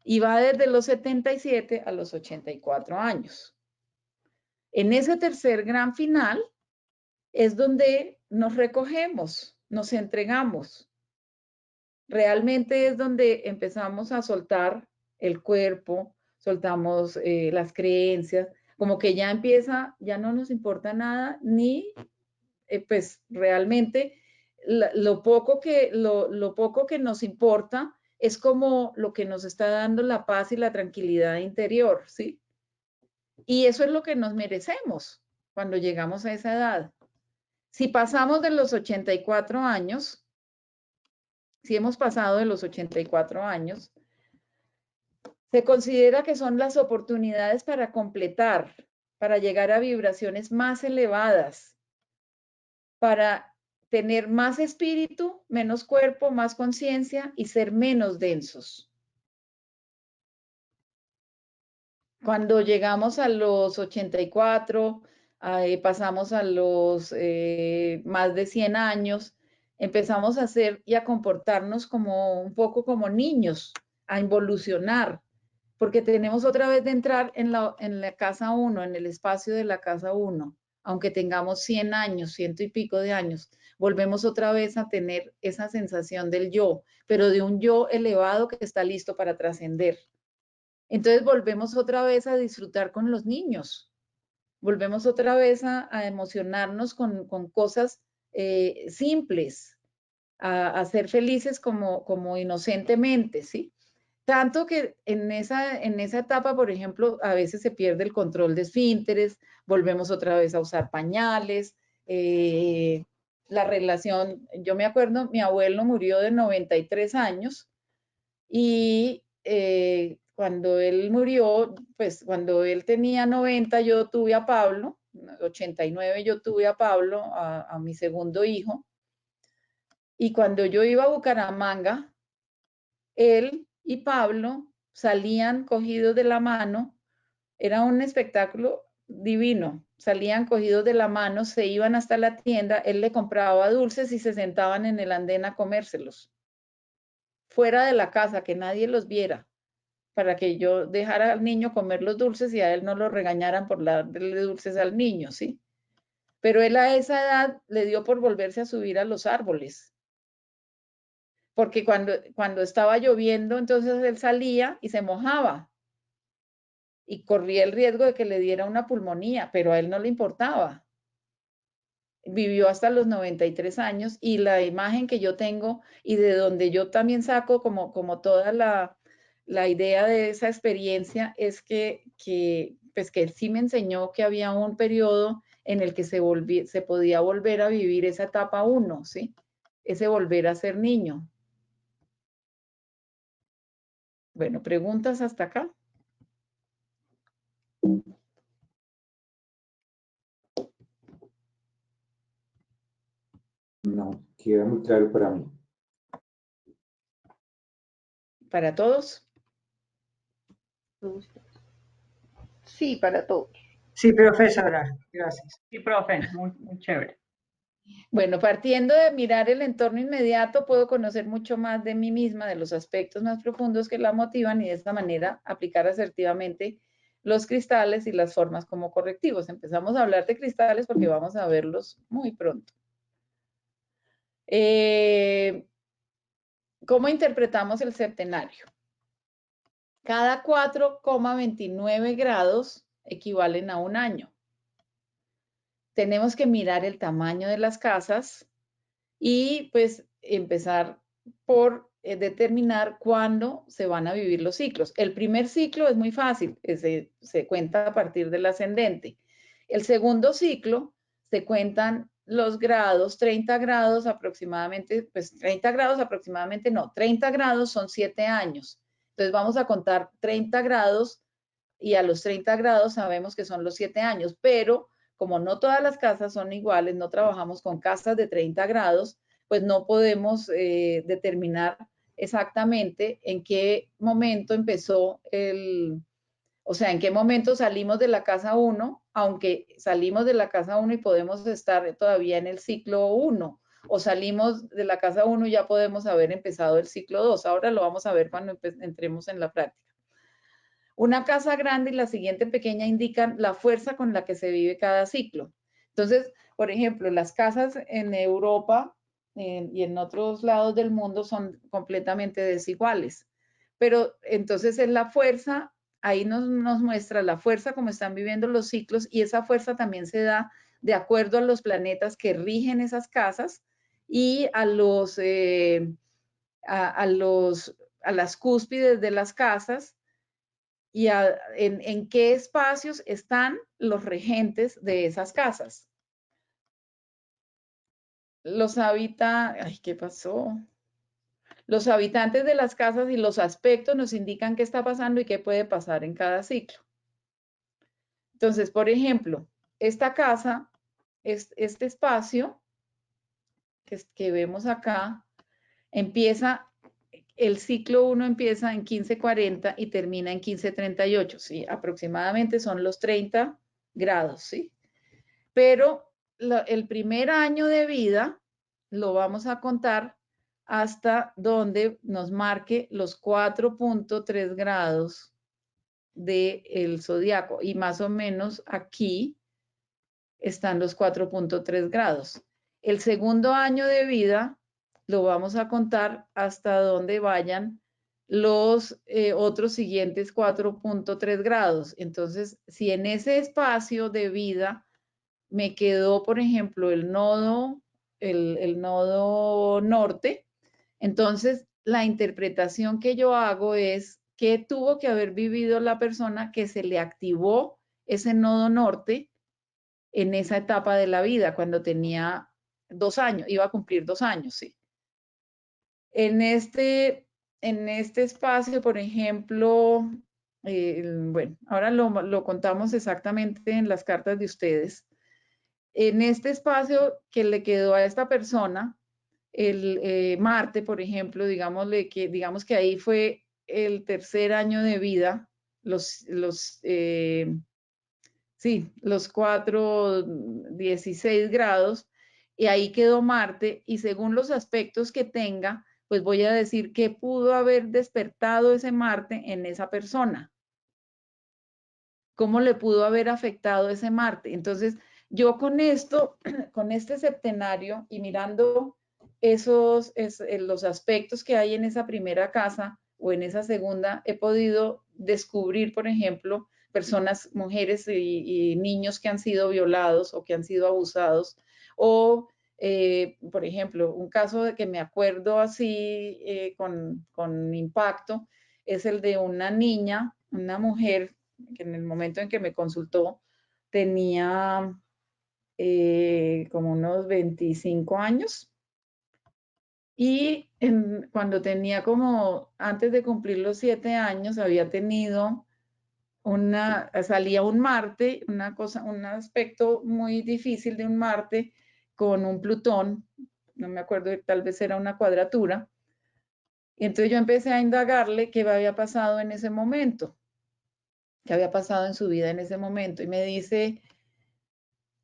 Y va desde los 77 a los 84 años. En ese tercer gran final es donde nos recogemos, nos entregamos. Realmente es donde empezamos a soltar el cuerpo, soltamos las creencias, como que ya empieza, ya no nos importa nada, ni pues realmente lo poco que nos importa es como lo que nos está dando la paz y la tranquilidad interior, ¿sí? Y eso es lo que nos merecemos cuando llegamos a esa edad. Si pasamos de los 84 años, si hemos pasado de los 84 años, se considera que son las oportunidades para completar, para llegar a vibraciones más elevadas, para tener más espíritu, menos cuerpo, más conciencia y ser menos densos. Cuando llegamos a los 84, pasamos a los más de 100 años, empezamos a hacer y a comportarnos como un poco como niños, a involucionar, porque tenemos otra vez de entrar en la casa uno, en el espacio de la casa uno, aunque tengamos 100 años, ciento y pico de años, volvemos otra vez a tener esa sensación del yo, pero de un yo elevado que está listo para trascender. Entonces volvemos otra vez a disfrutar con los niños, volvemos otra vez a emocionarnos con cosas simples, a ser felices como inocentemente, ¿sí? Tanto que en esa etapa, por ejemplo, a veces se pierde el control de esfínteres, volvemos otra vez a usar pañales, la relación, yo me acuerdo, mi abuelo murió de 93 años y cuando él murió, pues cuando él tenía 90, yo tuve a Pablo, 89 yo tuve a Pablo, a mi segundo hijo, y cuando yo iba a Bucaramanga, él y Pablo salían cogidos de la mano, era un espectáculo divino, salían cogidos de la mano, se iban hasta la tienda, él le compraba dulces y se sentaban en el andén a comérselos, fuera de la casa, que nadie los viera, para que yo dejara al niño comer los dulces y a él no lo regañaran por darle dulces al niño, ¿sí? Pero él a esa edad le dio por volverse a subir a los árboles, porque cuando estaba lloviendo, entonces él salía y se mojaba y corría el riesgo de que le diera una pulmonía, pero a él no le importaba. Vivió hasta los 93 años y la imagen que yo tengo y de donde yo también saco como toda la idea de esa experiencia es pues que él sí me enseñó que había un periodo en el que se podía volver a vivir esa etapa uno, ¿sí? Ese volver a ser niño. Bueno, preguntas hasta acá. No, queda muy claro para mí. ¿Para todos? Sí, para todos. Sí, profesora, gracias. Sí, profe, muy chévere. Bueno, partiendo de mirar el entorno inmediato, puedo conocer mucho más de mí misma, de los aspectos más profundos que la motivan y de esta manera aplicar asertivamente los cristales y las formas como correctivos. Empezamos a hablar de cristales porque vamos a verlos muy pronto. ¿Cómo interpretamos el septenario? Cada 4,29 grados equivalen a un año. Tenemos que mirar el tamaño de las casas y pues empezar por determinar cuándo se van a vivir los ciclos. El primer ciclo es muy fácil, se cuenta a partir del ascendente. El segundo ciclo se cuentan los grados, 30 grados aproximadamente, pues 30 grados aproximadamente no, 30 grados son 7 años. Entonces vamos a contar 30 grados y a los 30 grados sabemos que son los 7 años, pero como no todas las casas son iguales, no trabajamos con casas de 30 grados, pues no podemos determinar exactamente en qué momento empezó o sea, en qué momento salimos de la casa 1, aunque salimos de la casa 1 y podemos estar todavía en el ciclo 1, o salimos de la casa 1 y ya podemos haber empezado el ciclo 2. Ahora lo vamos a ver cuando entremos en la práctica. Una casa grande y la siguiente pequeña indican la fuerza con la que se vive cada ciclo. Entonces, por ejemplo, las casas en Europa y en otros lados del mundo son completamente desiguales. Pero entonces es la fuerza, ahí nos muestra la fuerza como están viviendo los ciclos y esa fuerza también se da de acuerdo a los planetas que rigen esas casas y a las cúspides de las casas y en qué espacios están los regentes de esas casas. Ay, ¿qué pasó? Los habitantes de las casas y los aspectos nos indican qué está pasando y qué puede pasar en cada ciclo. Entonces, por ejemplo, esta casa, este espacio que vemos acá, empieza el ciclo 1 empieza en 1540 y termina en 1538, ¿sí? Aproximadamente son los 30 grados, ¿sí? Pero el primer año de vida lo vamos a contar hasta donde nos marque los 4.3 grados del zodiaco. Y más o menos aquí están los 4.3 grados. El segundo año de vida lo vamos a contar hasta donde vayan los otros siguientes 4.3 grados. Entonces, si en ese espacio de vida me quedó, por ejemplo, el nodo norte, entonces la interpretación que yo hago es que tuvo que haber vivido la persona que se le activó ese nodo norte en esa etapa de la vida, cuando tenía 2 años, iba a cumplir 2 años, sí. En este espacio, por ejemplo, bueno, ahora lo contamos exactamente en las cartas de ustedes. En este espacio que le quedó a esta persona, el Marte, por ejemplo, digamos que ahí fue el tercer año de vida, los 4, 16 grados, y ahí quedó Marte, y según los aspectos que tenga, pues voy a decir que pudo haber despertado ese Marte en esa persona. ¿Cómo le pudo haber afectado ese Marte? Entonces, yo con esto, con este septenario y mirando los aspectos que hay en esa primera casa o en esa segunda, he podido descubrir, por ejemplo, personas, mujeres y niños que han sido violados o que han sido abusados, o, por ejemplo, un caso de que me acuerdo así con impacto, es el de una niña, una mujer, que en el momento en que me consultó tenía como unos 25 años, y cuando tenía como, antes de cumplir los 7 años, había tenido salía un Marte, un aspecto muy difícil de un Marte con un Plutón, no me acuerdo, tal vez era una cuadratura, y entonces yo empecé a indagarle qué había pasado en ese momento, qué había pasado en su vida en ese momento, y me dice,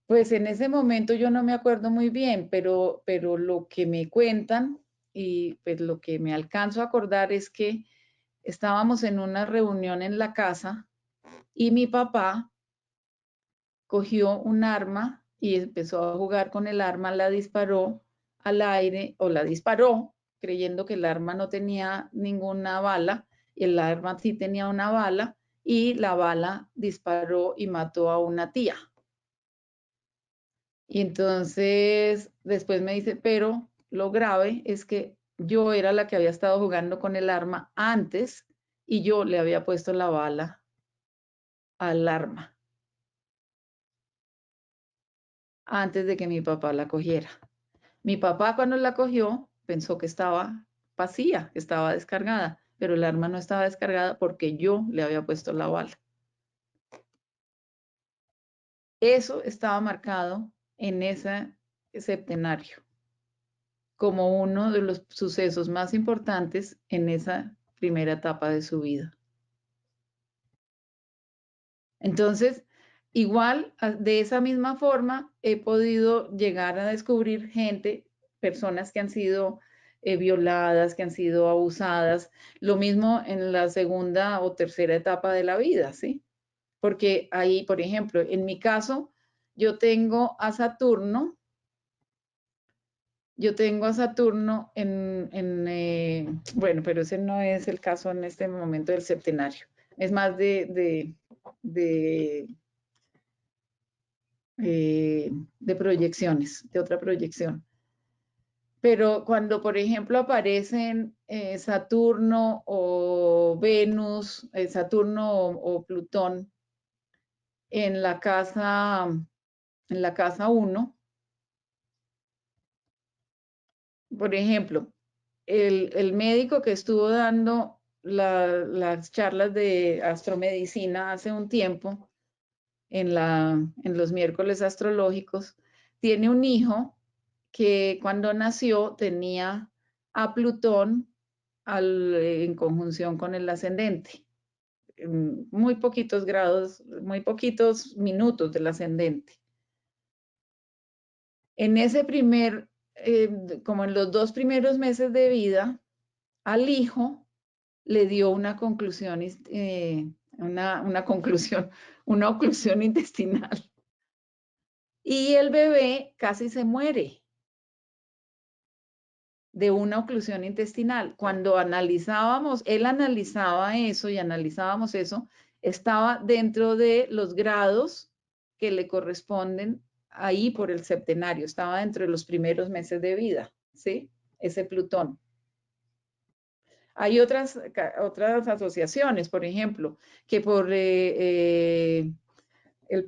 pues en ese momento yo no me acuerdo muy bien, pero lo que me cuentan y pues lo que me alcanzo a acordar es que estábamos en una reunión en la casa y mi papá cogió un arma y empezó a jugar con el arma, la disparó al aire o la disparó creyendo que el arma no tenía ninguna bala y el arma sí tenía una bala y la bala disparó y mató a una tía. Y entonces después me dice, pero lo grave es que yo era la que había estado jugando con el arma antes y yo le había puesto la bala al arma antes de que mi papá la cogiera. Mi papá cuando la cogió pensó que estaba vacía, que estaba descargada, pero el arma no estaba descargada porque yo le había puesto la bala. Eso estaba marcado en ese septenario como uno de los sucesos más importantes en esa primera etapa de su vida. Entonces, igual, de esa misma forma, he podido llegar a descubrir personas que han sido violadas, que han sido abusadas, lo mismo en la segunda o tercera etapa de la vida, ¿sí? Porque ahí, por ejemplo, en mi caso, yo tengo a Saturno bueno, pero ese no es el caso en este momento del septenario. Es más de proyecciones, de otra proyección. Pero cuando, por ejemplo, aparecen Saturno o Venus, Saturno o Plutón en la casa 1, por ejemplo, el médico que estuvo dando las charlas de astromedicina hace un tiempo en los miércoles astrológicos, tiene un hijo que cuando nació tenía a Plutón, en conjunción con el ascendente. Muy poquitos grados, muy poquitos minutos del ascendente. En ese como en los 2 primeros meses de vida, al hijo le dio una conclusión, una oclusión intestinal. Y el bebé casi se muere de una oclusión intestinal. Cuando él analizaba eso y analizábamos eso, estaba dentro de los grados que le corresponden ahí por el septenario, estaba dentro de los primeros meses de vida, ¿sí? Ese Plutón. Hay otras asociaciones, por ejemplo, que por el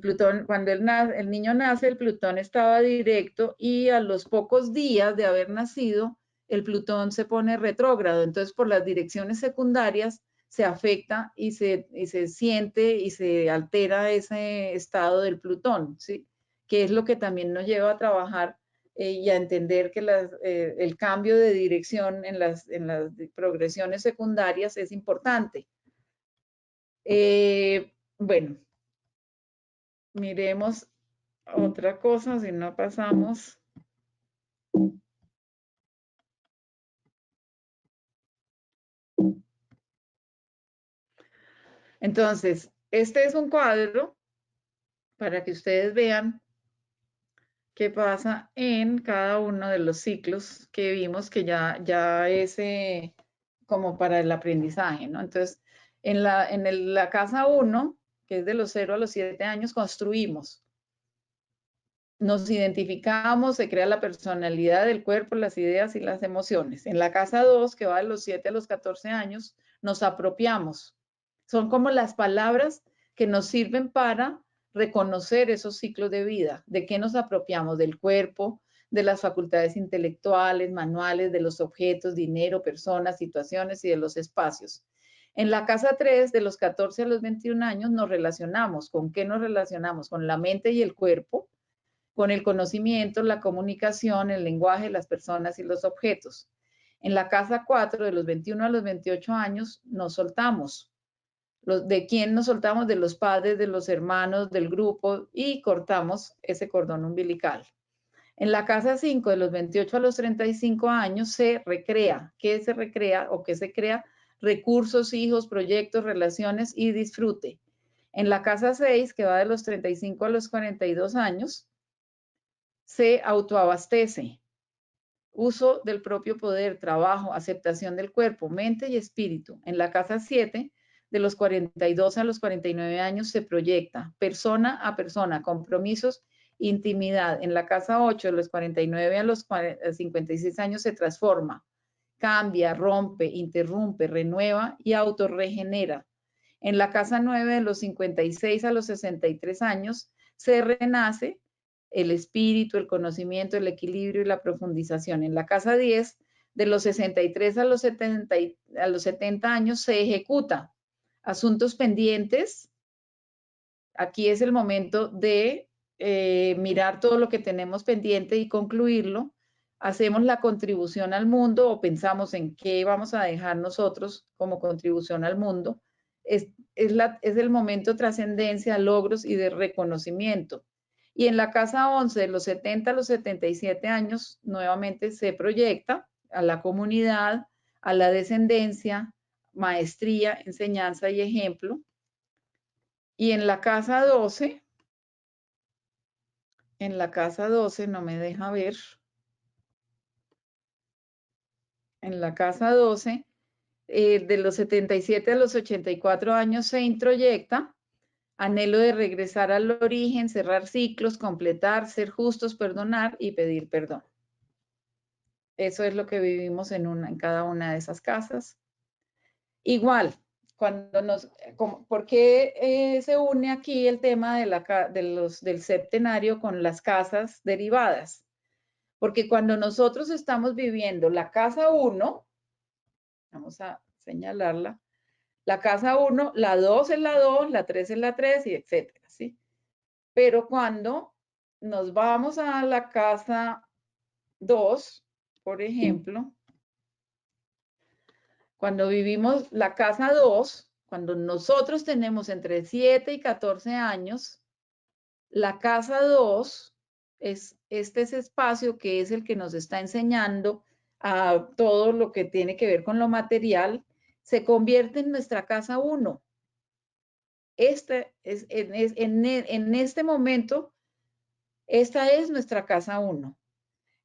Plutón, cuando el niño nace, el Plutón estaba directo y a los pocos días de haber nacido, el Plutón se pone retrógrado. Entonces, por las direcciones secundarias, se afecta y se siente y se altera ese estado del Plutón, ¿sí? Que es lo que también nos lleva a trabajar y a entender que el cambio de dirección en las progresiones secundarias es importante. Bueno, miremos otra cosa, si no pasamos. Entonces, este es un cuadro para que ustedes vean qué pasa en cada uno de los ciclos que vimos, que ya es como para el aprendizaje, ¿no? Entonces, en la casa 1, que es de los 0 a los 7 años, construimos. Nos identificamos, se crea la personalidad del cuerpo, las ideas y las emociones. En la casa 2, que va de los 7 a los 14 años, nos apropiamos. Son como las palabras que nos sirven para reconocer esos ciclos de vida. ¿De qué nos apropiamos? Del cuerpo, de las facultades intelectuales, manuales, de los objetos, dinero, personas, situaciones y de los espacios. En la casa 3, de los 14 a los 21 años, nos relacionamos. ¿Con qué nos relacionamos? Con la mente y el cuerpo, con el conocimiento, la comunicación, el lenguaje, las personas y los objetos. En la casa 4, de los 21 a los 28 años, nos soltamos. ¿De quién nos soltamos? De los padres, de los hermanos, del grupo, y cortamos ese cordón umbilical. En la casa 5, de los 28 a los 35 años, se recrea. ¿Qué se recrea o qué se crea? Recursos, hijos, proyectos, relaciones y disfrute. En la casa 6, que va de los 35 a los 42 años, se autoabastece. Uso del propio poder, trabajo, aceptación del cuerpo, mente y espíritu. En la casa 7, de los 42 a los 49 años, se proyecta persona a persona, compromisos, intimidad. En la casa 8, de los 49 a los 56 años, se transforma, cambia, rompe, interrumpe, renueva y autorregenera. En la casa 9, de los 56 a los 63 años, se renace el espíritu, el conocimiento, el equilibrio y la profundización. En la casa 10, de los 63 a los 70 años, se ejecuta asuntos pendientes. Aquí es el momento de mirar todo lo que tenemos pendiente y concluirlo. Hacemos la contribución al mundo o pensamos en qué vamos a dejar nosotros como contribución al mundo. Es el momento de trascendencia, logros y de reconocimiento. Y en la casa 11, de los 70 a los 77 años, nuevamente se proyecta a la comunidad, a la descendencia, maestría, enseñanza y ejemplo. Y en la casa 12, no me deja ver. En la casa 12, de los 77 a los 84 años se introyecta anhelo de regresar al origen, cerrar ciclos, completar, ser justos, perdonar y pedir perdón. Eso es lo que vivimos en cada una de esas casas. Igual, ¿por qué se une aquí el tema del septenario con las casas derivadas? Porque cuando nosotros estamos viviendo la casa 1, vamos a señalarla, la casa 1, la 2 es la 2, la 3 es la 3 y etcétera, ¿sí? Pero cuando nos vamos a la casa 2, por ejemplo, Cuando vivimos la casa 2, cuando nosotros tenemos entre 7 y 14 años, la casa 2 es ese espacio que es el que nos está enseñando a todo lo que tiene que ver con lo material, se convierte en nuestra casa 1. En este momento, esta es nuestra casa 1.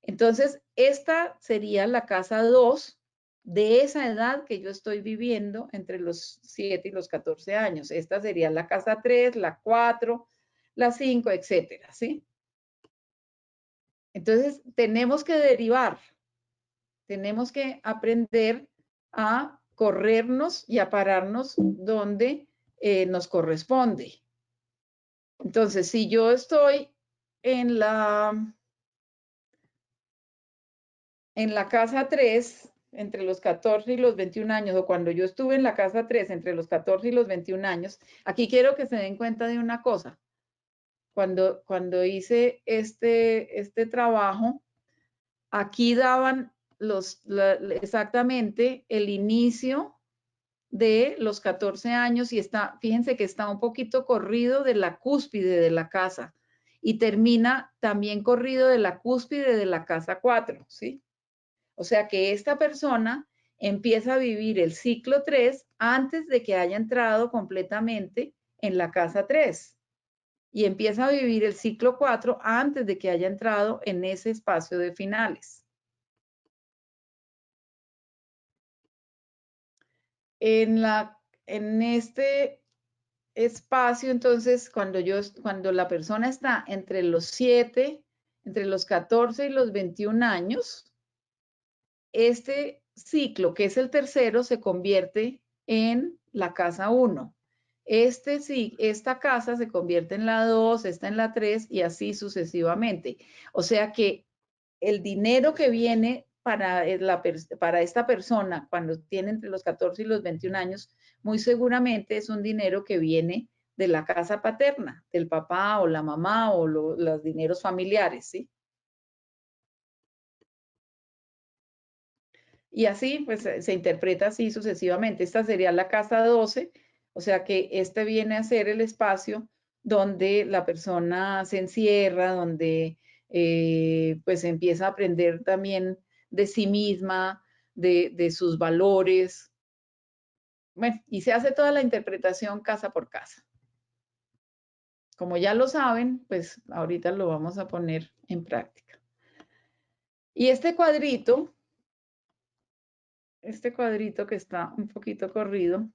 Entonces, esta sería la casa 2 de esa edad que yo estoy viviendo entre los 7 y los 14 años. Esta sería la casa 3, la 4, la 5, etcétera, ¿sí? Entonces, tenemos que derivar, tenemos que aprender a corrernos y a pararnos donde nos corresponde. Entonces, si yo estoy en la casa 3, entre los 14 y los 21 años, o cuando yo estuve en la casa 3, entre los 14 y los 21 años, aquí quiero que se den cuenta de una cosa. Cuando hice este trabajo, aquí daban exactamente el inicio de los 14 años y fíjense que está un poquito corrido de la cúspide de la casa y termina también corrido de la cúspide de la casa 4, ¿sí? O sea que esta persona empieza a vivir el ciclo 3 antes de que haya entrado completamente en la casa 3 y empieza a vivir el ciclo 4 antes de que haya entrado en ese espacio de finales. En este espacio, entonces, cuando la persona está entre los 7, entre los 14 y los 21 años, este ciclo, que es el tercero, se convierte en la casa 1. Esta casa se convierte en la 2, esta en la 3 y así sucesivamente. O sea que el dinero que viene para esta persona cuando tiene entre los 14 y los 21 años, muy seguramente es un dinero que viene de la casa paterna, del papá o la mamá o los dineros familiares, ¿sí? Y así, pues, se interpreta así sucesivamente. Esta sería la casa 12, o sea que este viene a ser el espacio donde la persona se encierra, donde pues empieza a aprender también de sí misma, de sus valores. Bueno, y se hace toda la interpretación casa por casa. Como ya lo saben, pues ahorita lo vamos a poner en práctica. Y este cuadrito que está un poquito corrido,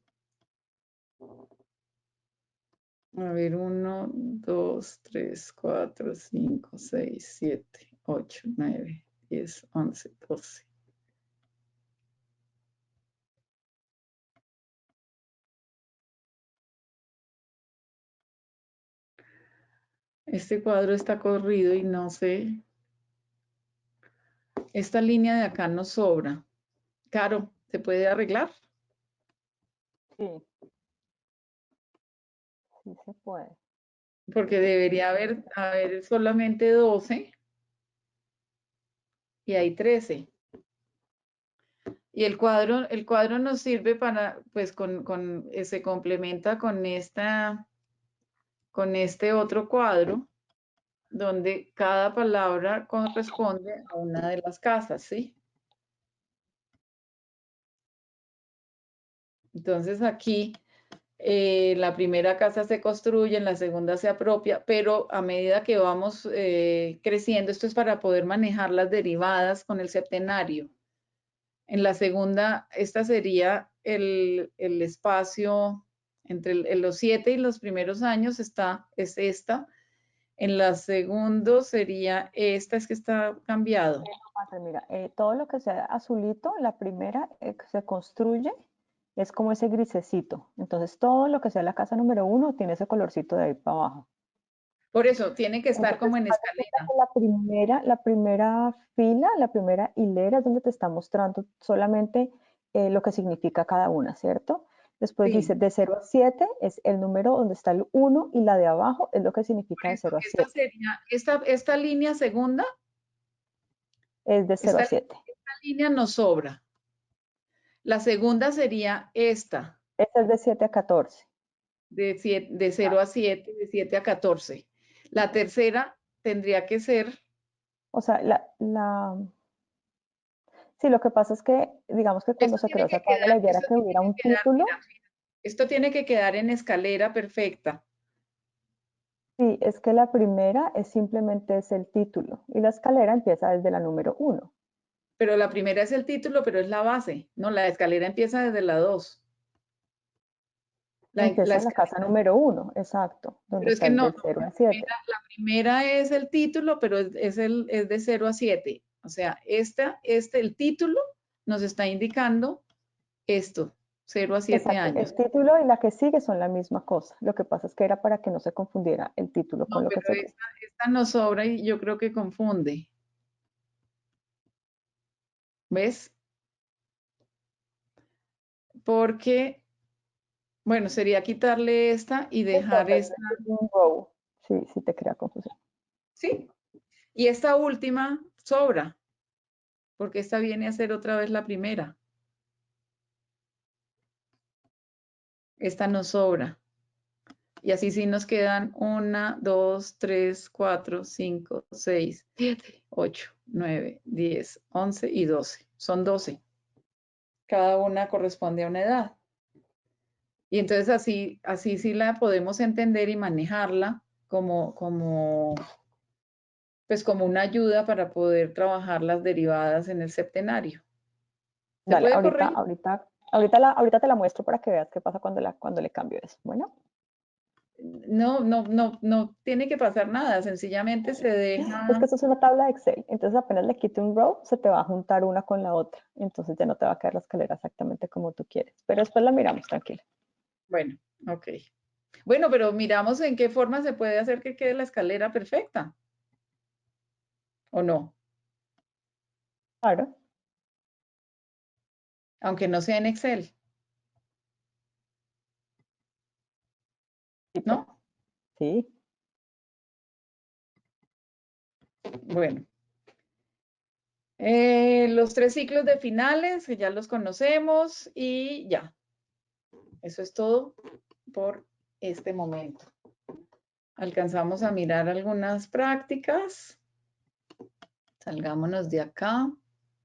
a ver, 1, 2, 3, 4, 5, 6, 7, 8, 9, 10, 11, 12. Este cuadro está corrido y no sé. Esta línea de acá nos sobra. Caro, ¿se puede arreglar? Sí. Sí se puede. Porque debería haber solamente 12 y hay 13. Y el cuadro nos sirve para, pues, se complementa con este otro cuadro, donde cada palabra corresponde a una de las casas, ¿sí? Entonces aquí la primera casa se construye, en la segunda se apropia, pero a medida que vamos creciendo, esto es para poder manejar las derivadas con el septenario. En la segunda, esta sería el espacio entre los 7 y los primeros años, es esta. En la segunda sería esta, es que está cambiado. Mira, todo lo que sea azulito, la primera que se construye es como ese grisecito. Entonces todo lo que sea la casa número 1 tiene ese colorcito de ahí para abajo. Por eso, tiene que estar como en escalera. La primera fila, la primera hilera es donde te está mostrando solamente lo que significa cada una, ¿cierto? Después Sí. dice de 0 a 7 es el número donde está el 1 y la de abajo es lo que significa de 0 a 7. Esta línea segunda. Es de 0 a 7. Esta línea nos sobra. La segunda sería esta, Esta es de 7 a 14. de 0 a 7, de 7 a 14. La tercera tendría que ser, O sea, sí, lo que pasa es que, digamos que cuando esto se tiene creó esa que tabla, quedar, la idea era esto que tiene hubiera un que quedar, título. mira, esto tiene que quedar en escalera perfecta. Sí, es que la primera es simplemente es el título y la escalera empieza desde la número 1. Pero la primera es el título, pero es la base. No, la escalera empieza desde la 2. La Empieza en la escalera, casa número 1, exacto, donde pero es está que el no, del 0 al 7. la primera es el título, pero es de 0 a 7. O sea, el título nos está indicando esto, 0 a 7 Exacto, años. el título y la que sigue son la misma cosa. Lo que pasa es que era para que no se confundiera el título No, con lo que pero seguía. esta nos sobra y yo creo que confunde. ¿Ves? Porque, bueno, sería quitarle esta y dejar esta. Un row. Sí, sí te crea confusión. Sí. Y esta última sobra, porque esta viene a ser otra vez la primera. Esta nos sobra. Y así sí nos quedan 1, 2, 3, 4, 5, 6, 7, 8, 9, 10, 11 y 12. Son 12. Cada una corresponde a una edad. Y entonces así sí la podemos entender y manejarla pues como una ayuda para poder trabajar las derivadas en el septenario. ¿Se Dale, puede corregir? ahorita te la muestro para que veas qué pasa cuando le cambio eso. Bueno, No tiene que pasar nada, sencillamente se es deja. que esto es una tabla de Excel, entonces apenas le quite un row, se te va a juntar una con la otra, entonces ya no te va a quedar la escalera exactamente como tú quieres, pero después la miramos, tranquila. Bueno, ok. Bueno, pero miramos en qué forma se puede hacer que quede la escalera perfecta. ¿O no? Claro, Aunque no sea en Excel, Tito, ¿no? sí. Bueno. Los 3 ciclos de finales, que ya los conocemos y ya. Eso es todo por este momento. Alcanzamos a mirar algunas prácticas. Salgámonos de acá.